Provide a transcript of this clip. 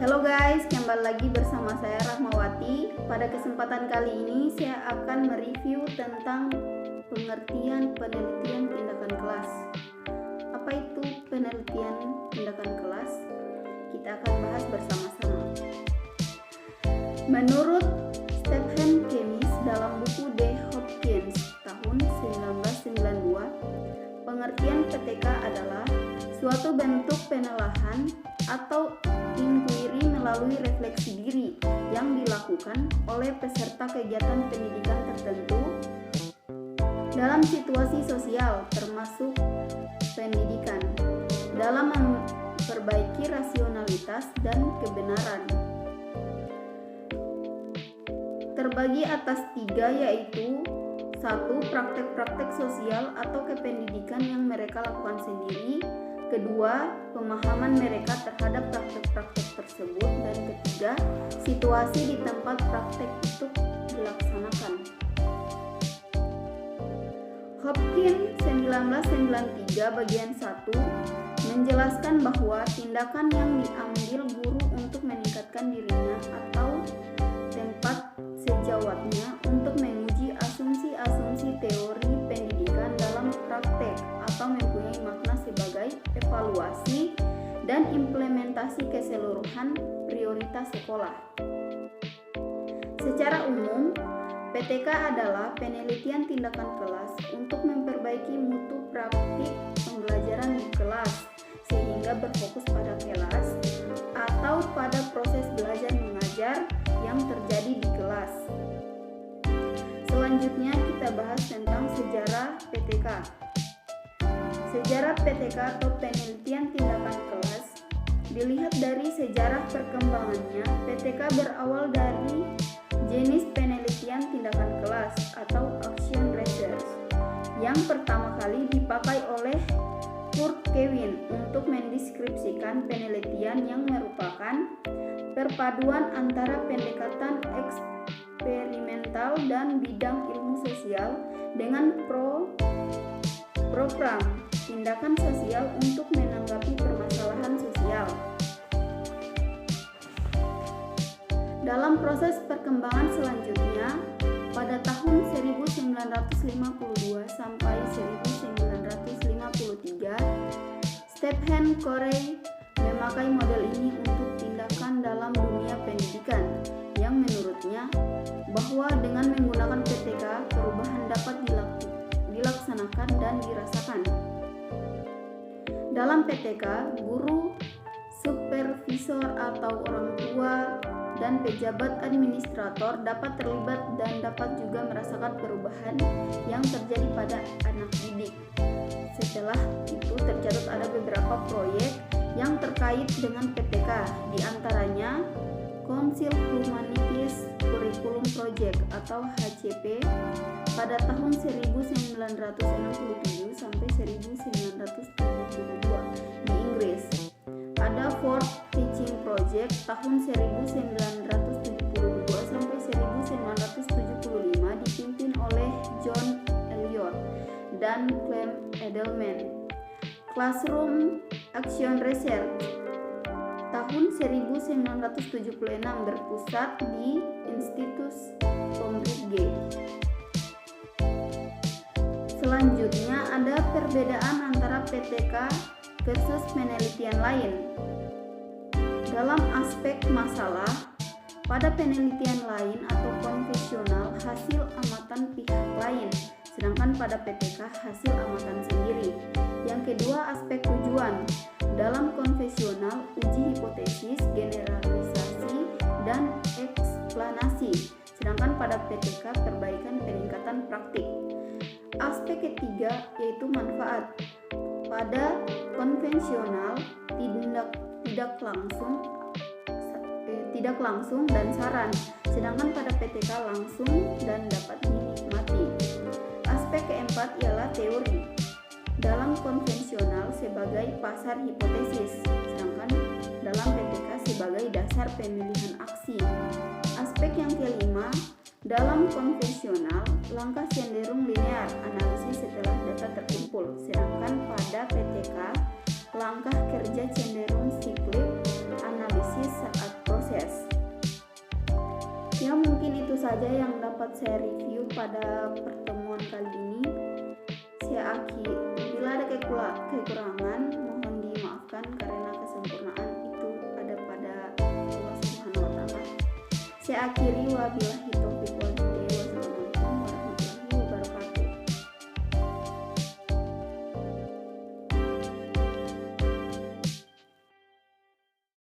Halo guys, kembali lagi bersama saya Rahmawati. Pada kesempatan kali ini saya akan mereview tentang pengertian penelitian tindakan kelas. Apa itu penelitian tindakan kelas? Kita akan bahas bersama-sama. Menurut Stephen Keynes dalam buku The Hopkins tahun 1992, pengertian PTK adalah suatu bentuk penelahan atau inquiry melalui refleksi diri yang dilakukan oleh peserta kegiatan pendidikan tertentu dalam situasi sosial termasuk pendidikan dalam memperbaiki rasionalitas dan kebenaran. Terbagi atas 3, yaitu 1. Praktek-praktek sosial atau kependidikan yang mereka lakukan sendiri. 2. Pemahaman mereka terhadap praktek-praktek tersebut. Dan 3. Situasi di tempat praktek itu dilaksanakan. Hopkins 1993 bagian 1 menjelaskan bahwa tindakan yang diambil guru untuk meningkatkan dirinya atau tempat sejawatnya untuk menguji asumsi-asumsi teori pendidikan dalam praktek atau mempunyai makna sebagai evaluasi dan implementasi keseluruhan prioritas sekolah. Secara umum, PTK adalah penelitian tindakan kelas untuk memperbaiki mutu praktik pembelajaran di kelas sehingga berfokus pada kelas atau pada proses belajar mengajar yang terjadi di kelas. Selanjutnya kita bahas tentang sejarah PTK. Sejarah PTK atau penelitian tindakan kelas dilihat dari sejarah perkembangannya. PTK berawal dari jenis penelitian tindakan kelas atau action research yang pertama kali dipakai oleh Kurt Kevin untuk mendeskripsikan penelitian yang merupakan perpaduan antara pendekatan eksperimental dan bidang ilmu sosial dengan program tindakan sosial untuk menanggapi permasalahan sosial. Dalam proses perkembangan selanjutnya, pada tahun 1952 sampai 1953, Stephen Corey memakai model ini untuk tindakan dalam dunia pendidikan yang menurutnya bahwa dengan menggunakan PTK, perubahan dapat dilaksanakan dan dirasakan. Dalam PTK, guru, supervisor atau orang tua, dan pejabat administrator dapat terlibat dan dapat juga merasakan perubahan yang terjadi pada anak didik. Setelah itu tercatat ada beberapa proyek yang terkait dengan PTK, di antaranya Council Humanities Curriculum Project atau HCP pada tahun 1967 sampai 1972 di Inggris. Ada Ford Teaching Project tahun 1972 sampai 1975 dipimpin oleh John Eliot dan Clem Edelman. Classroom Action Research tahun 1976 berpusat di Institut Cambridge. Selanjutnya ada perbedaan antara PTK versus penelitian lain. Dalam aspek masalah, pada penelitian lain atau konvensional hasil amatan pihak lain, sedangkan pada PTK hasil amatan sendiri. Yang kedua, aspek tujuan. Dalam konvensional, uji hipotesis, generalisasi, dan eksplanasi, sedangkan pada PTK perbaikan peningkatan praktik. Aspek ketiga yaitu manfaat. Pada konvensional tidak langsung dan saran, sedangkan pada PTK langsung dan dapat dinikmati. Aspek keempat ialah teori. Dalam konvensional sebagai pasar hipotesis, sedangkan dalam PTK sebagai dasar pemilihan aksi. Aspek yang kelima, dalam konvensional langkah cenderung linear, analisis setelah data terkumpul, sedangkan pada PTK langkah kerja cenderung siklik, analisis saat saja yang dapat saya review pada pertemuan kali ini. Bila ada kekurangan mohon dimaafkan karena kesempurnaan itu ada pada Allah Subhanahu wa taala. Saya akhiri, wabillahi taufiq wal hidayah. Wassalamualaikum warahmatullahi wabarakatuh.